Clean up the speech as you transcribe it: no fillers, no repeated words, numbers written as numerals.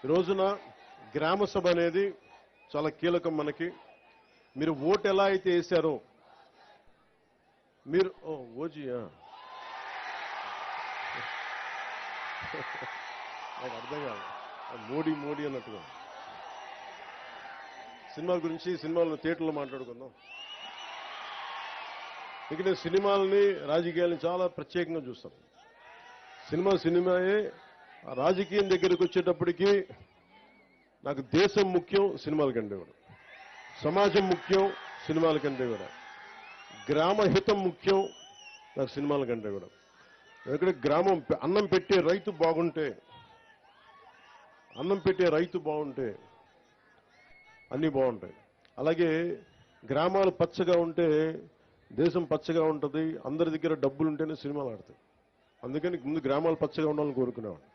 ఈ రోజున గ్రామ సభ అనేది చాలా కీలకం మనకి. మీరు ఓటు ఎలా అయితే వేశారో మీరు ఓజీయా నాకు అర్థం కాదు, మోడీ మోడీ అన్నట్టుగా. సినిమాల గురించి సినిమాలను థియేటర్లో మాట్లాడుకుందాం. ఇక నేను సినిమాలని రాజకీయాలని చాలా ప్రత్యేకంగా చూస్తాను. సినిమాయే. రాజకీయం దగ్గరికి వచ్చేటప్పటికి నాకు దేశం ముఖ్యం సినిమాల కంటే కూడా, సమాజం ముఖ్యం సినిమాల కంటే కూడా, గ్రామ హితం ముఖ్యం నాకు సినిమాల కంటే కూడా. ఎందుకంటే గ్రామం అన్నం పెట్టే రైతు బాగుంటే అన్నీ బాగుంటాయి. అలాగే గ్రామాలు పచ్చగా ఉంటే దేశం పచ్చగా ఉంటుంది. అందరి దగ్గర డబ్బులు ఉంటేనే సినిమాలు ఆడతాయి. అందుకని ముందు గ్రామాలు పచ్చగా ఉండాలని కోరుకునేవాడు.